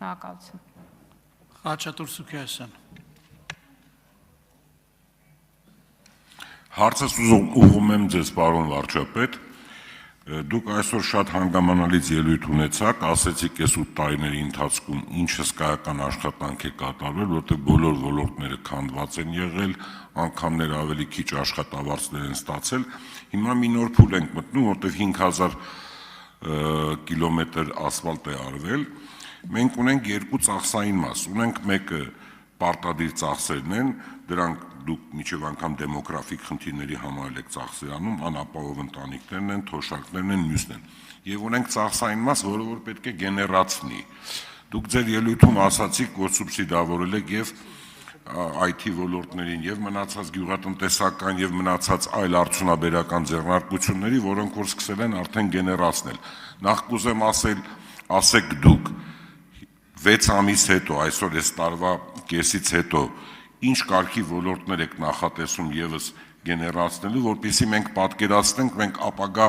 Շնորհակալություն։ Խաչատուր Սուքիասյան։ Հարցս ուղղում եմ ձեզ, պարոն վարչապետ, դուք այսօր շատ հանգամանալից ելույթ ունեցաք, ասեցիք այս 8 տարիների ընթացքում ինչ հսկայական աշխատանք է կատարվել, որտեղ բոլոր ոլորտները քանդված են եղել, անգամներ ավելի քիչ աշխատավարձներ են ստացել, հիմա մի նոր փուլ ենք մտնում, որտեղ 5000 կիլոմետր ասֆալտ է արվել, մենք ունենք երկու ծախսային մաս, ունենք մեկը պարտադիր ծախսերն են, դրանք դուք միջև անգամ դեմոգրաֆիկ խնդիրների համար եք ծախսեր անում, անապահով ընտանիքներն են, թոշակներն են, մյուսն են։ Եվ ունենք ծախսային մաս, որը որ պետք է գեներացնի։ Դուք ձեր ելույթում ասացիք, որ սուբսիդավորել եք եւ IT ոլորտներին եւ մնացած գյուղատնտեսական եւ մնացած այլ արդյունաբերական ձեռնարկությունների, որոնք որ սկսել են արդեն գեներացնել։ Նախ կուզեմ ասեք դուք 6 ամիս հետո, այսօր այս տարվա կեսից հետո ինչ կարգի ոլորտներ եք նախատեսում եւս գեներացնելու, որպեսզի մենք պատկերացնենք մենք ապագա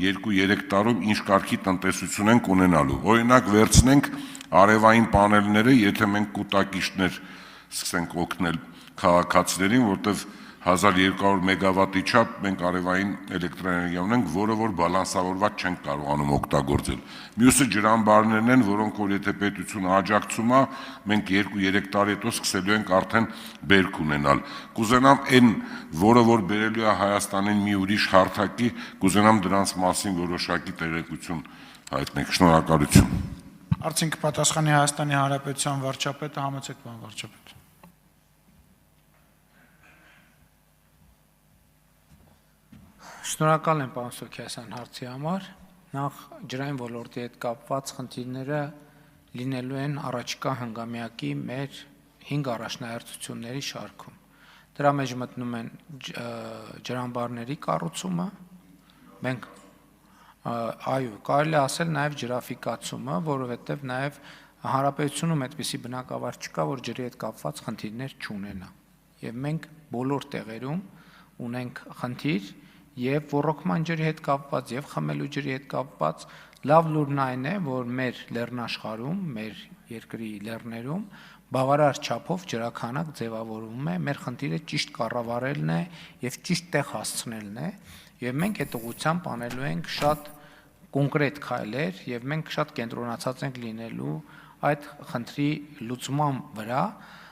2-3 տարում ինչ կարգի տնտեսություն ենք ունենալու։ Օրինակ վերցնենք արևային պանելները, եթե մենք կուտակիչներ սկսենք օգնել քաղաքացիներին, որտեղ 1200 մեգավատի չափ մենք արևային էլեկտրաէներգիա ունենք, որը որ բալանսավորված չենք կարողանում օգտագործել։ Մյուսը ջրամբարներն են, որոնք որ եթե պետությունը աջակցում է, մենք 2-3 տարի հետո սկսելու ենք արդեն բերք ունենալ։ Կուզենամ այն, որը որ բերելու է Հայաստանին մի ուրիշ հարթակի, կուզենամ դրանց մասին որոշակի տեղեկություն հայտնեք։ Շնորհակալություն։ Արդյունք պատասխանի Հայաստանի Հանրապետության վարչապետը, համեցեք պարոն վարչապետ։ Շնորհակալ եմ պարոն Սուքիասյան հարցի համար, նախ ջրային ոլորտի հետ կապված խնդիրները լինելու են առաջիկա հնգամյակի մեր 5 առաջնահերթությունների շարքում։ Դրա մեջ մտնում են ջրամբարների կառուցումը, մենք այո, կարելի է ասել նաև ջրաֆիկացումը, որովհետև նաև հանրապետությունում այդպիսի բնակավար չկա, որ ջրի հետ կապված խնդիրներ չունենա։ Եվ մենք բոլոր տեղերում ունենք խնդիր եւ ոռոգման ջրի հետ կապված եւ խմելու ջրի հետ կապված լավ լուրն այն է, որ մեր լեռնաշխարհում, մեր երկրի լեռներում բավարար չափով ջրաքանակ ձևավորվում է, մեր խնդիրը ճիշտ կառավարելն է եւ ճիշտ տեղ հասցնելն է, եւ մենք այդ ուղղությամբ անելու ենք շատ կոնկրետ քայլեր եւ մենք շատ կենտրոնացած ենք լինելու այդ խնդրի լուծման վրա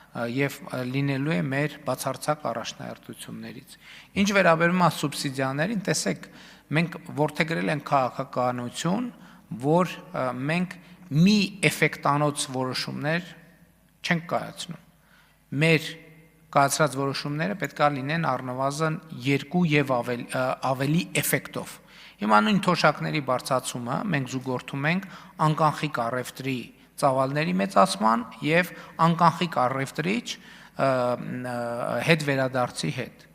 եւ լինելու է մեր բացարձակ առաջնահերթություններից։ Ինչ վերաբերում է սուբսիդիաներին, տեսեք, մենք որդեգրել ենք քաղաքականություն, որ մենք մի էֆեկտանոց որոշումներ չենք կայացնում։ Մեր կայացրած որոշումները պետք է լինեն առնվազն 2 եւ ավելի էֆեկտով։ Հիմա նույն թոշակների բարձրացումը մենք զուգորդում ենք անկանխիկ առևտրի ծավալների մեծացման եւ անկանխիկ առևտրիչ հետ վերադարձի հետ։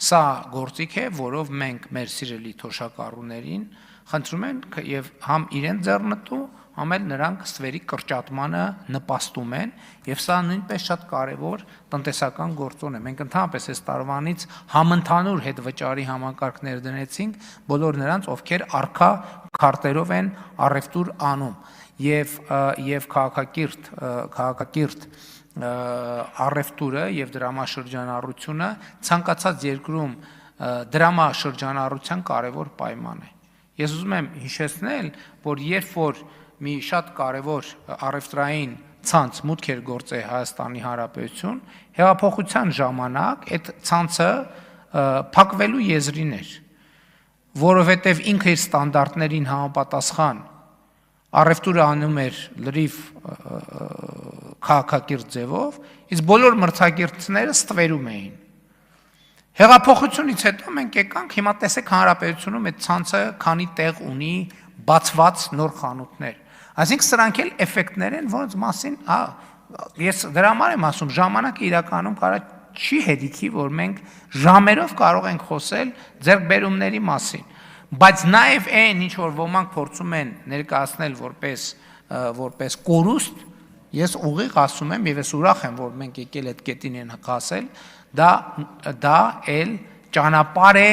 Սա գործիք է, որով մենք մեր սիրելի թոշակառուներին խնդրում ենք եւ համ իրեն ձեռնտու, համ էլ նրանք ստվերի կրճատմանը նպաստում են եւ սա նույնպես շատ կարեւոր տնտեսական գործոն է։ Մենք ընդհանրապես այս տարվանից համընդհանուր հետ վճարի համակարգ ներդնեցինք բոլոր նրանց, ովքեր առքա քարտերով են առևտուր անում եւ քաղաքակիրթ առևտուրը եւ դրամաշրջանառությունը ցանկացած երկրում դրամաշրջանառության կարևոր պայման է։ Ես ուզում եմ հիշեցնել, որ երբ որ մի շատ կարևոր առևտրային ցանց մուտք էր գործել Հայաստանի Հանրապետություն, հեղափոխության ժամանակ այդ ցանցը փակվելու եզրին էր, որովհետեւ ինքը իր ստանդարտներին համապատասխան առևտուրը անում էր լրիվ քաղաքակիրթ ձևով, իսկ բոլոր մրցակիցները ստվերում էին։ Հեղափոխությունից հետո մենք եկանք, հիմա տեսեք հանրապետությունում այդ ցանցը քանի տեղ ունի բացված նոր խանութներ։ Այսինքն սրանք էլ էֆեկտներ են, որոնց մասին, ես դրա համար եմ ասում, ժամանակը իրականում կարա չի հետիքի, որ մենք ժամերով կարող ենք խոսել ձեռքբերումների մասին։ Բայց նաև այն, ինչ որ ոմանք փորձում են ներկայացնել որպես կորուստ, ես ուղիղ ասում եմ եւ ես ուրախ եմ, որ մենք եկել այդ կետին են հասել, դա էլ ճանապարհ է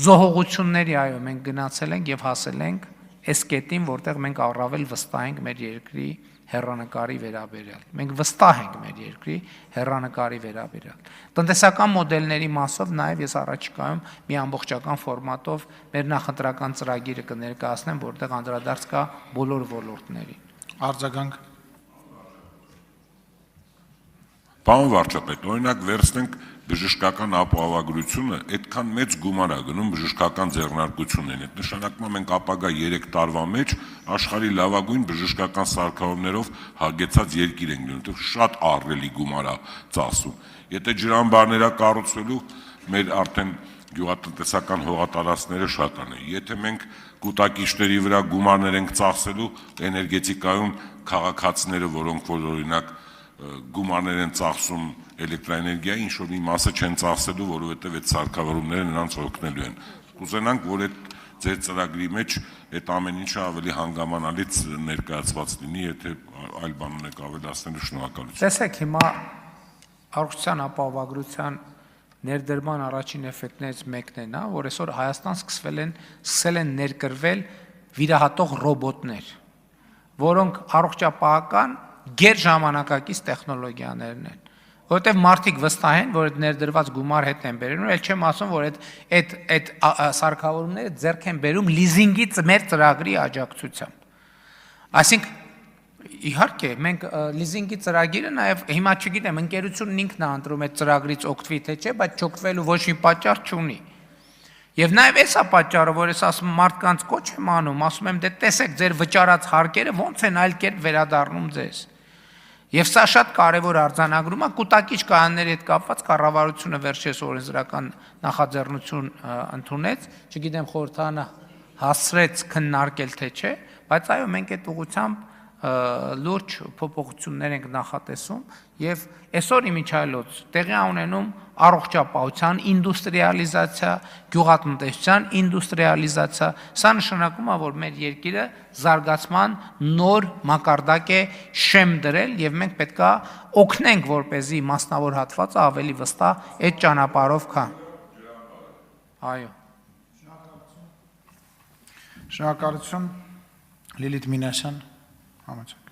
զոհողությունների, այո, մենք գնացել ենք եւ հասել ենք այս կետին, որտեղ մենք առավել վստահ ենք մեր երկրի հեռանկարի վերաբերյալ։ Մենք վստահ ենք մեր երկրի հեռանկարի վերաբերյալ։ Տնտեսական մոդելների մասով նաև ես առաջիկայում մի ամբողջական ֆորմատով մեր նախընտրական ծրագիրը կներկայացնեմ, որտեղ անդրադարձ կա բոլոր ոլորտներին։ Արձագանք։ Պարոն վարչապետ, օրինակ վերցնենք բժշկական ապահովագրությունը, այդքան մեծ գումար է գնում բժշկական ձեռնարկություններին։ Այդ նշանակում է մենք ապագա 3 տարվա մեջ աշխարհի լավագույն բժշկական սարքավորումներով հագեցած երկիր ենք լինելու, շատ ահռելի գումար է ծախսում։ Եթե ջրամբարներ կառուցվելու, մեր արդեն գյուղատնտեսական հողատարածքները շատ են։ Եթե մենք կուտակիչների վրա գումարներ ենք ծախսելու, էներգետիկայում քաղաքացիները, որոնք որ օրինակ գումարներ են ծախսում էլեկտրաէներգիայի, ինչ որ մի մասը չեն ծախսելու, որովհետև այդ սարքավորումները նրանց օգնելու են։ Կուզենանք, որ այդ ձեր ծրագրի մեջ այդ ամեն ինչը ավելի հանգամանալից ներկայացված լինի, եթե այլ բան ունեք ավելացնելու, շնորհակալություն։ Տեսեք, հիմա առողջության ապահովագրության ներդրման առաջին էֆեկտներից մեկն է նա, որ այսօր Հայաստան սկսել են ներկրվել վիրահատող ռոբոտներ, որոնք առողջապահական գերժամանակակից տեխնոլոգիաներն են, որովհետև մարդիկ վստահ են, որ այդ ներդրված գումար հետ են բերում, էլ չեմ ասում, որ այդ սարքավորումները ձեռք են բերում լիզինգի մեր ծրագրի աջակցությամբ։ Այսինքն, իհարկե, մենք լիզինգի ծրագիրը նաև հիմա չգիտեմ, ընկերությունն ինքն է ընտրում այդ ծրագրից օգտվի թե չէ, բայց չօգտվելու ոչ մի պատճառ չունի։ Եվ նաև էս է պատճառը, որ ես ասում մարդկանց կոչ եմ անում, ասում եմ, դե տեսեք ձեր վճարած հարկերը ոնց են այլ կերպ վերադառնում ձեզ։ Եվ սա շատ կարևոր արձանագրում է, կուտակիչ կայանների հետ կապված կառավարությունը վերջերս օրենսդրական նախաձեռնություն ընդունեց, չգիտեմ խորհրդարանը հասցրեց քննարկել թե չէ, բայց այո, մենք այդ ուղղությամբ լուրջ փոփոխություններ ենք նախատեսում եւ այսօր իմիջայլոց տեղի ունենում առողջապահության ինդուստրիալիզացիա, գյուղատնտեսության ինդուստրիալիզացիա, սա նշանակում է, որ մեր երկիրը զարգացման նոր մակարդակ է շեմ դրել եւ մենք պետքա օգնենք, որպեսզի մասնավոր հատվածը ավելի վստահ այդ ճանապարհով գա։ Այո։ Շնորհակալություն Լիլիթ Մինասյան, համաձայն։